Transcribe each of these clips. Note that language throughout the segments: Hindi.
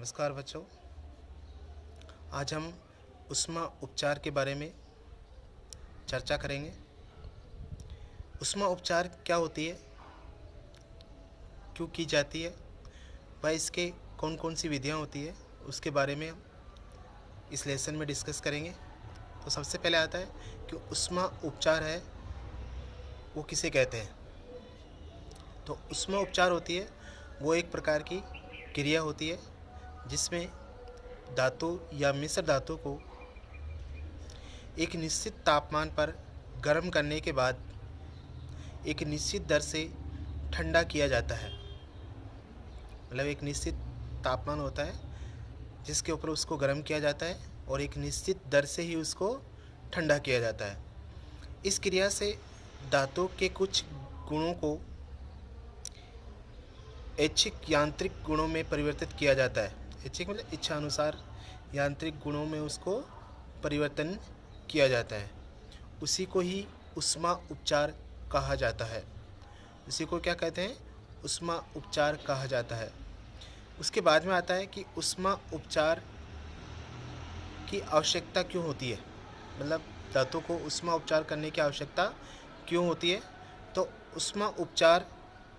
नमस्कार बच्चों। आज हम ऊष्मा उपचार के बारे में चर्चा करेंगे। ऊष्मा उपचार क्या होती है, क्यों की जाती है, व इसके कौन कौन सी विधियाँ होती है, उसके बारे में हम इस लेसन में डिस्कस करेंगे। तो सबसे पहले आता है कि ऊष्मा उपचार है वो किसे कहते हैं। तो ऊष्मा उपचार होती है वो एक प्रकार की क्रिया होती है जिसमें धातु या मिश्र धातु को एक निश्चित तापमान पर गर्म करने के बाद एक निश्चित दर से ठंडा किया जाता है। मतलब एक निश्चित तापमान होता है जिसके ऊपर उसको गर्म किया जाता है और एक निश्चित दर से ही उसको ठंडा किया जाता है। इस क्रिया से धातु के कुछ गुणों को ऐच्छिक यांत्रिक गुणों में परिवर्तित किया जाता है। ऐच्छिक मतलब इच्छा अनुसार यांत्रिक गुणों में उसको परिवर्तन किया जाता है। उसी को ही ऊष्मा उपचार कहा जाता है। उसी को क्या कहते हैं? ऊष्मा उपचार कहा जाता है। उसके बाद में आता है कि ऊष्मा उपचार की आवश्यकता क्यों होती है, मतलब धातु को ऊष्मा उपचार करने की आवश्यकता क्यों होती है। तो ऊष्मा उपचार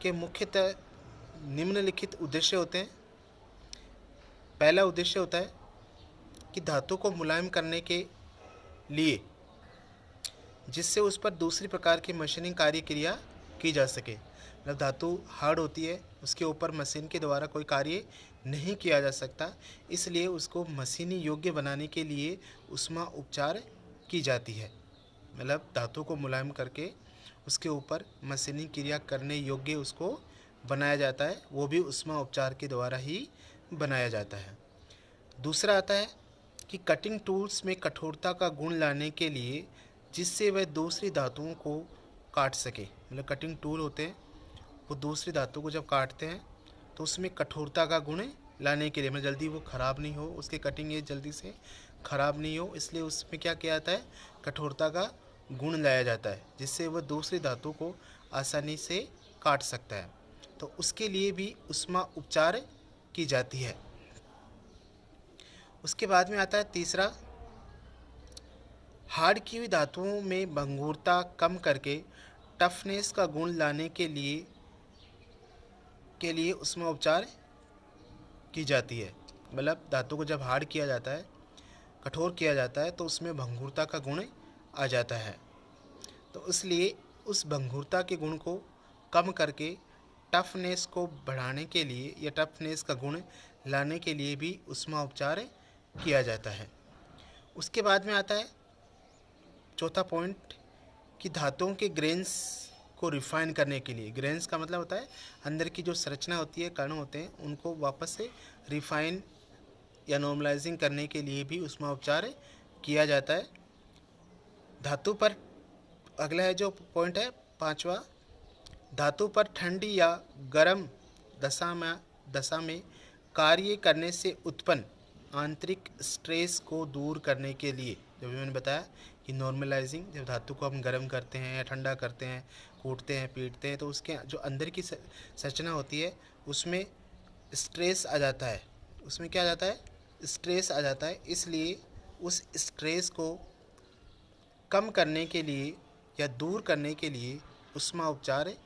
के मुख्यतः निम्नलिखित उद्देश्य होते हैं। पहला उद्देश्य होता है कि धातु को मुलायम करने के लिए, जिससे उस पर दूसरी प्रकार की मशीनिंग कार्य क्रिया की जा सके। मतलब धातु हार्ड होती है, उसके ऊपर मशीन के द्वारा कोई कार्य नहीं किया जा सकता, इसलिए उसको मशीनी योग्य बनाने के लिए ऊष्मा उपचार की जाती है। मतलब धातु को मुलायम करके उसके ऊपर मशीनिंग क्रिया करने योग्य उसको बनाया जाता है, वो भी ऊष्मा उपचार के द्वारा ही बनाया जाता है। दूसरा आता है कि कटिंग टूल्स में कठोरता का गुण लाने के लिए, जिससे वह दूसरी धातुओं को काट सके। मतलब कटिंग टूल होते हैं, वो दूसरी धातु को जब काटते हैं तो उसमें कठोरता का गुण लाने के लिए, मतलब जल्दी वो ख़राब नहीं हो, उसके कटिंग एज जल्दी से ख़राब नहीं हो, इसलिए उसमें क्या किया जाता है, कठोरता का गुण लाया जाता है, जिससे वह दूसरी धातु को आसानी से काट सकता है। तो उसके लिए भी ऊष्मा उपचार की जाती है। उसके बाद में आता है तीसरा, हार्ड की हुई धातुओं में भंगुरता कम करके टफनेस का गुण लाने के लिए ऊष्मा उपचार की जाती है। मतलब धातु को जब हार्ड किया जाता है, कठोर किया जाता है, तो उसमें भंगुरता का गुण आ जाता है। तो इसलिए उस भंगुरता के गुण को कम करके टफनेस को बढ़ाने के लिए या टफनेस का गुण लाने के लिए भी ऊष्मा उपचार किया जाता है। उसके बाद में आता है चौथा पॉइंट कि धातुओं के ग्रेन्स को रिफाइन करने के लिए, ग्रेन्स का मतलब होता है अंदर की जो संरचना होती है, कण होते हैं, उनको वापस से रिफाइन या नॉर्मलाइजिंग करने के लिए भी ऊष्मा उपचार किया जाता है। धातु पर अगला है जो पॉइंट है पांचवा, धातु पर ठंडी या गर्म दशा में कार्य करने से उत्पन्न आंतरिक स्ट्रेस को दूर करने के लिए, जब मैंने बताया कि नॉर्मलाइजिंग, जब धातु को हम गर्म करते हैं या ठंडा करते हैं, कूटते हैं, पीटते हैं, तो उसके जो अंदर की संरचना होती है उसमें स्ट्रेस आ जाता है। उसमें क्या आ जाता है? स्ट्रेस आ जाता है। इसलिए उस स्ट्रेस को कम करने के लिए या दूर करने के लिए ऊष्मा उपचार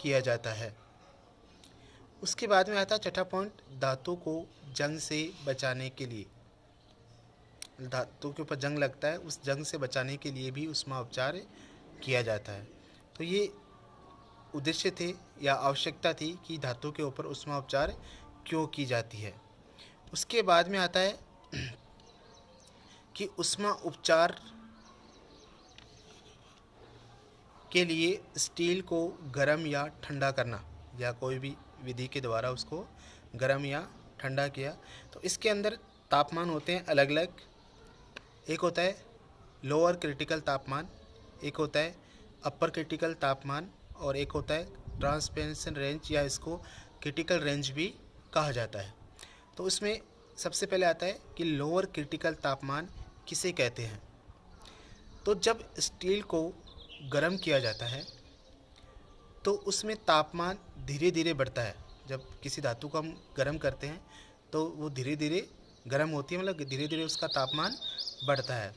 किया जाता है। उसके बाद में आता है छठा पॉइंट, धातु को जंग से बचाने के लिए, धातु के ऊपर जंग लगता है, उस जंग से बचाने के लिए भी ऊष्मा उपचार किया जाता है। तो ये उद्देश्य थे या आवश्यकता थी कि धातु के ऊपर ऊष्मा उपचार क्यों की जाती है। उसके बाद में आता है कि ऊष्मा उपचार के लिए स्टील को गर्म या ठंडा करना, या कोई भी विधि के द्वारा उसको गर्म या ठंडा किया, तो इसके अंदर तापमान होते हैं अलग अलग। एक होता है लोअर क्रिटिकल तापमान, एक होता है अपर क्रिटिकल तापमान, और एक होता है ट्रांसपेरेंशन रेंज, या इसको क्रिटिकल रेंज भी कहा जाता है। तो उसमें सबसे पहले आता है कि लोअर क्रिटिकल तापमान किसे कहते हैं। तो जब स्टील को गर्म किया जाता है तो उसमें तापमान धीरे धीरे बढ़ता है। जब किसी धातु को हम गर्म करते हैं तो वो धीरे धीरे गर्म होती है, मतलब धीरे धीरे उसका तापमान बढ़ता है।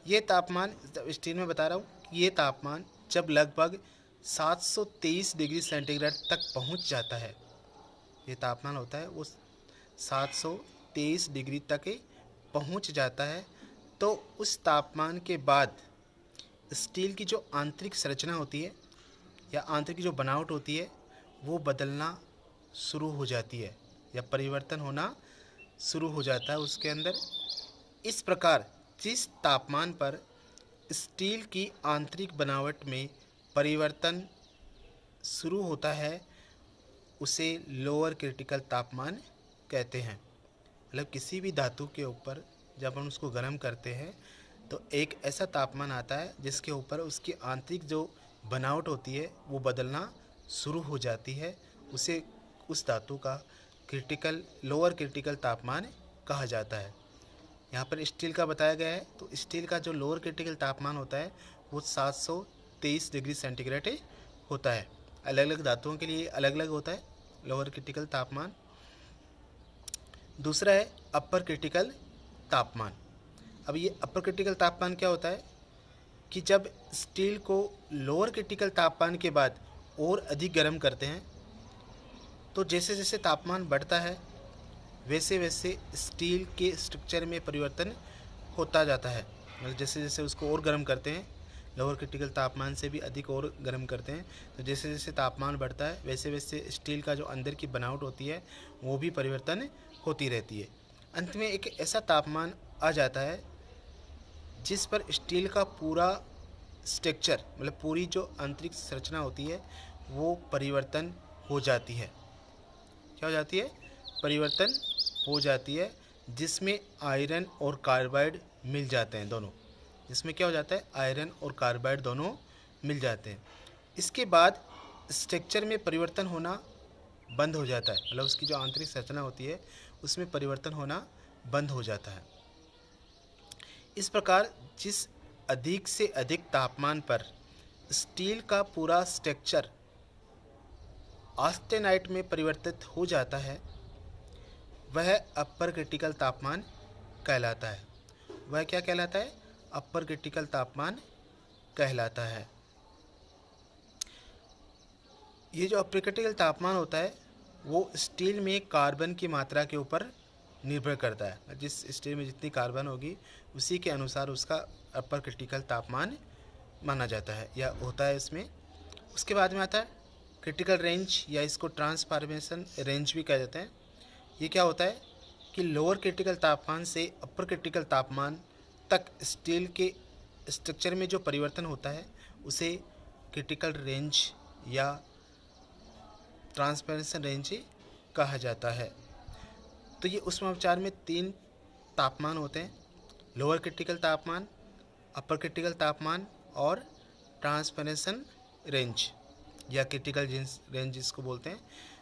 ये तापमान स्टील में बता रहा हूँ कि ये तापमान जब लगभग 723 डिग्री सेंटीग्रेड तक पहुँच जाता है, ये तापमान होता है वो 723 डिग्री तक पहुँच जाता है, तो उस तापमान के बाद स्टील की जो आंतरिक संरचना होती है या आंतरिक जो बनावट होती है वो बदलना शुरू हो जाती है या परिवर्तन होना शुरू हो जाता है उसके अंदर। इस प्रकार जिस तापमान पर स्टील की आंतरिक बनावट में परिवर्तन शुरू होता है उसे लोअर क्रिटिकल तापमान कहते हैं। मतलब किसी भी धातु के ऊपर जब हम उसको गर्म करते हैं तो एक ऐसा तापमान आता है जिसके ऊपर उसकी आंतरिक जो बनावट होती है वो बदलना शुरू हो जाती है, उसे उस धातु का लोअर क्रिटिकल तापमान कहा जाता है। यहाँ पर स्टील का बताया गया है, तो स्टील का जो लोअर क्रिटिकल तापमान होता है वो 723 डिग्री सेंटीग्रेड होता है। अलग अलग धातुओं के लिए अलग अलग होता है लोअर क्रिटिकल तापमान। दूसरा है अपर क्रिटिकल तापमान। अब ये अपर क्रिटिकल तापमान क्या होता है कि जब स्टील को लोअर क्रिटिकल तापमान के बाद और अधिक गर्म करते हैं तो जैसे जैसे तापमान बढ़ता है वैसे वैसे स्टील के स्ट्रक्चर में परिवर्तन होता जाता है। मतलब जैसे जैसे उसको और गर्म करते हैं, लोअर क्रिटिकल तापमान से भी अधिक और गर्म करते हैं, तो जैसे जैसे तापमान बढ़ता है वैसे वैसे स्टील का जो अंदर की बनावट होती है वो भी परिवर्तन होती रहती है। अंत में एक ऐसा तापमान आ जाता है जिस पर स्टील का पूरा स्ट्रक्चर, मतलब पूरी जो आंतरिक संरचना होती है वो परिवर्तन हो जाती है। क्या हो जाती है? परिवर्तन हो जाती है, जिसमें आयरन और कार्बाइड मिल जाते हैं दोनों। इसमें क्या हो जाता है? आयरन और कार्बाइड दोनों मिल जाते हैं। इसके बाद स्ट्रक्चर में परिवर्तन होना बंद हो जाता है, मतलब उसकी जो आंतरिक संरचना होती है उसमें परिवर्तन होना बंद हो जाता है। इस प्रकार जिस अधिक से अधिक तापमान पर स्टील का पूरा स्ट्रक्चर ऑस्टेनाइट में परिवर्तित हो जाता है वह अपर क्रिटिकल तापमान कहलाता है। वह क्या कहलाता है? अपर क्रिटिकल तापमान कहलाता है। ये जो अपर क्रिटिकल तापमान होता है वो स्टील में कार्बन की मात्रा के ऊपर निर्भर करता है। जिस स्टील में जितनी कार्बन होगी उसी के अनुसार उसका अपर क्रिटिकल तापमान माना जाता है या होता है इसमें। उसके बाद में आता है क्रिटिकल रेंज, या इसको ट्रांसफॉर्मेशन रेंज भी कह देते हैं। ये क्या होता है कि लोअर क्रिटिकल तापमान से अपर क्रिटिकल तापमान तक स्टील के स्ट्रक्चर में जो परिवर्तन होता है उसे क्रिटिकल रेंज या ट्रांसफॉर्मेशन रेंज कहा जाता है। तो ये उष्माविचार में 3 तापमान होते हैं: लोअर क्रिटिकल तापमान, अपर क्रिटिकल तापमान और ट्रांसफॉर्मेशन रेंज या क्रिटिकल रेंज जिसको बोलते हैं।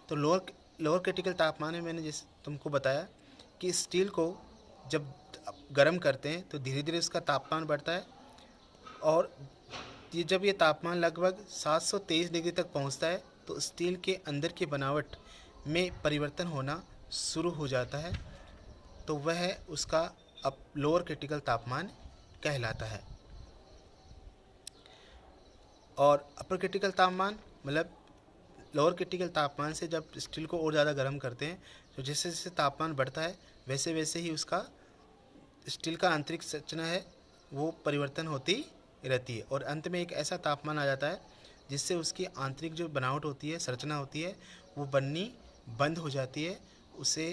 तो लोअर क्रिटिकल तापमान में मैंने जैसे तुमको बताया कि स्टील को जब गर्म करते हैं तो धीरे धीरे उसका तापमान बढ़ता है, और जब ये तापमान लगभग 723 डिग्री तक पहुंचता है तो स्टील के अंदर की बनावट में परिवर्तन होना शुरू हो जाता है, तो वह उसका अब लोअर क्रिटिकल तापमान कहलाता है। और अपर क्रिटिकल तापमान मतलब लोअर क्रिटिकल तापमान से जब स्टील को और ज़्यादा गर्म करते हैं तो जैसे जैसे तापमान बढ़ता है वैसे वैसे ही उसका स्टील का आंतरिक संरचना है वो परिवर्तन होती रहती है, और अंत में एक ऐसा तापमान आ जाता है जिससे उसकी आंतरिक जो बनावट होती है, संरचना होती है, वो बननी बंद हो जाती है। उसे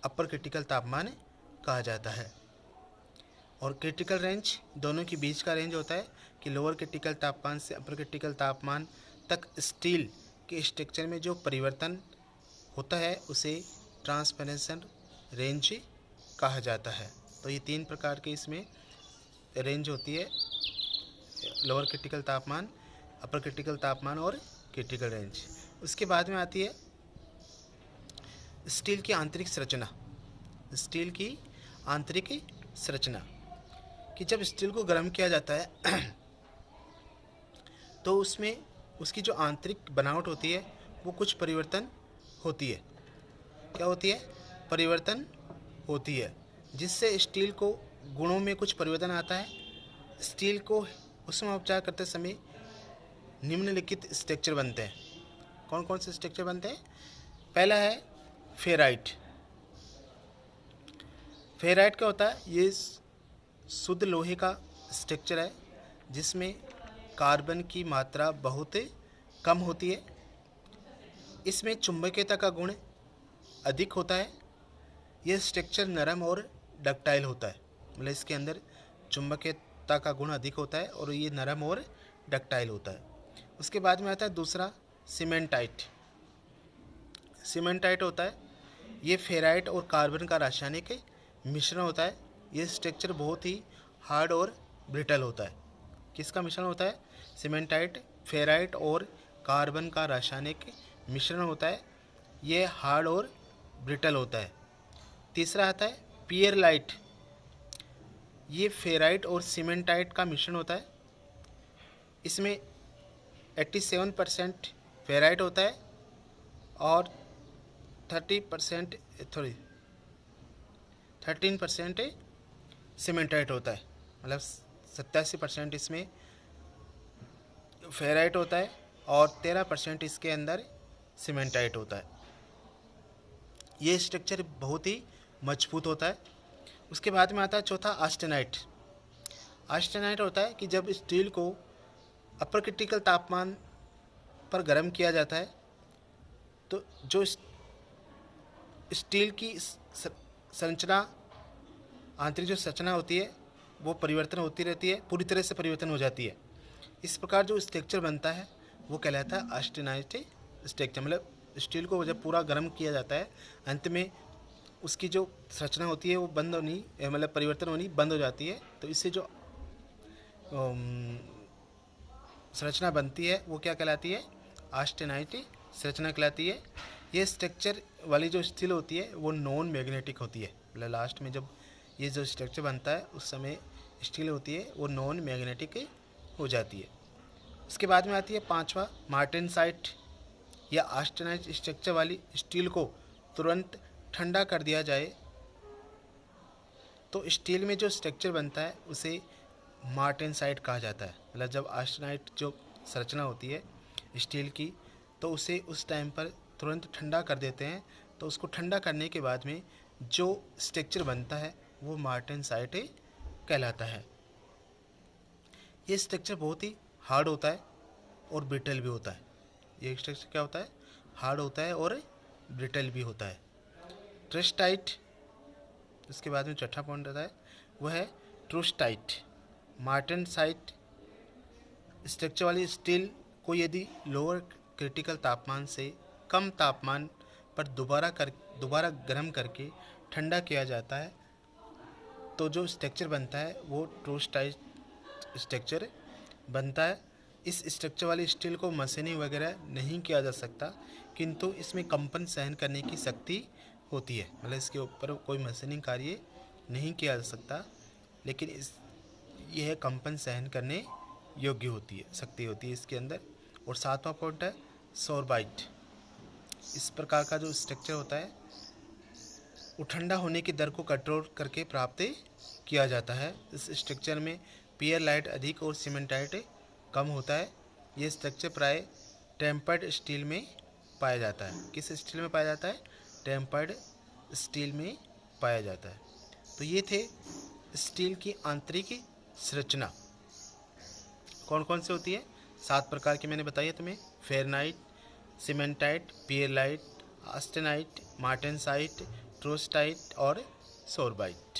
अपर क्रिटिकल तापमान कहा जाता है। और क्रिटिकल रेंज दोनों के बीच का रेंज होता है कि लोअर क्रिटिकल तापमान से अपर क्रिटिकल तापमान तक स्टील के स्ट्रक्चर में जो परिवर्तन होता है उसे ट्रांसफॉर्मेशन रेंज कहा जाता है। तो ये 3 प्रकार के इसमें रेंज होती है: लोअर क्रिटिकल तापमान, अपर क्रिटिकल तापमान और क्रिटिकल रेंज। उसके बाद में आती है स्टील की आंतरिक संरचना। स्टील की आंतरिक संरचना कि जब स्टील को गर्म किया जाता है तो उसमें उसकी जो आंतरिक बनावट होती है वो कुछ परिवर्तन होती है। क्या होती है, परिवर्तन होती है, जिससे स्टील को गुणों में कुछ परिवर्तन आता है। स्टील को उसमें उपचार करते समय निम्नलिखित स्ट्रक्चर बनते हैं। कौन कौन से स्ट्रक्चर बनते हैं? पहला है फेराइट। फेराइट क्या होता है? ये शुद्ध लोहे का स्ट्रक्चर है जिसमें कार्बन की मात्रा बहुत कम होती है। इसमें चुंबकीयता का गुण अधिक होता है। यह स्ट्रक्चर नरम और डक्टाइल होता है, मतलब इसके अंदर चुंबकीयता का गुण अधिक होता है और ये नरम और डक्टाइल होता है। उसके बाद में आता है दूसरा सीमेंटाइट। सीमेंटाइट होता है, ये फेराइट और कार्बन का रासायनिक मिश्रण होता है। ये स्ट्रक्चर बहुत ही हार्ड और ब्रिटल होता है। किसका मिश्रण होता है? सीमेंटाइट, फेराइट और कार्बन का रासायनिक मिश्रण होता है। ये हार्ड और ब्रिटल होता है। तीसरा आता है पियरलाइट। ये फेराइट और सीमेंटाइट का मिश्रण होता है। इसमें 87% फेराइट होता है और 13% सीमेंटाइट होता है, मतलब 87% इसमें फेराइट होता है और 13% इसके अंदर सीमेंटाइट होता है। ये स्ट्रक्चर बहुत ही मजबूत होता है। उसके बाद में आता है चौथा आस्टेनाइट। आस्टेनाइट होता है कि जब स्टील को अपर क्रिटिकल तापमान पर गर्म किया जाता है तो जो स्टील की संरचना, आंतरिक जो संरचना होती है वो परिवर्तन होती रहती है, पूरी तरह से परिवर्तन हो जाती है। इस प्रकार जो स्ट्रक्चर बनता है वो कहलाता है आस्टेनाइट स्ट्रक्चर। मतलब स्टील को जब पूरा गर्म किया जाता है, अंत में उसकी जो संरचना होती है वो बंद होनी, मतलब परिवर्तन होनी बंद हो जाती है। तो इससे जो संरचना बनती है वो क्या कहलाती है? आस्टेनाइट संरचना कहलाती है। ये स्ट्रक्चर वाली जो स्टील होती है वो नॉन मैग्नेटिक होती है। मतलब लास्ट में जब ये जो स्ट्रक्चर बनता है उस समय स्टील होती है वो नॉन मैग्नेटिक हो जाती है। उसके बाद में आती है पांचवा मार्टेनसाइट या आस्टेनाइट स्ट्रक्चर वाली स्टील को तुरंत ठंडा कर दिया जाए तो स्टील में जो स्ट्रक्चर बनता है उसे मार्टेनसाइट कहा जाता है। मतलब जब आस्टेनाइट जो संरचना होती है स्टील की तो उसे उस टाइम पर तुरंत ठंडा कर देते हैं, तो उसको ठंडा करने के बाद में जो स्ट्रक्चर बनता है वो मार्टेनसाइट कहलाता है। ये स्ट्रक्चर बहुत ही हार्ड होता है और ब्रिटल भी होता है। ये स्ट्रक्चर क्या होता है? हार्ड होता है और ब्रिटल भी होता है। ट्रस्टाइट, इसके बाद में चौथा पॉइंट आता है वह है ट्रूस्टाइट। मार्टेनसाइट स्ट्रक्चर वाली स्टील को यदि लोअर क्रिटिकल तापमान से कम तापमान पर दोबारा गर्म करके ठंडा किया जाता है तो जो स्ट्रक्चर बनता है वो ट्रूस्टाइट स्ट्रक्चर बनता है। इस स्ट्रक्चर वाली स्टील को मशीनिंग वगैरह नहीं किया जा सकता, किंतु इसमें कंपन सहन करने की शक्ति होती है। मतलब इसके ऊपर कोई मशीनिंग कार्य नहीं किया जा सकता, लेकिन यह कंपन सहन करने योग्य होती है, शक्ति होती है इसके अंदर। और सातवां पॉइंट है सोरबाइट। इस प्रकार का जो स्ट्रक्चर होता है वो ठंडा होने की दर को कंट्रोल करके प्राप्त किया जाता है। इस स्ट्रक्चर में पियरलाइट अधिक और सीमेंटाइट कम होता है। ये स्ट्रक्चर प्राय टेम्पर्ड स्टील में पाया जाता है। किस स्टील में पाया जाता है? टेम्पर्ड स्टील में पाया जाता है। तो ये थे स्टील की आंतरिक संरचना। कौन कौन सी होती है? 7 प्रकार की मैंने बताई है तुम्हें। Ferrite, cementite, pearlite, austenite, martensite, troostite और सोरबाइट।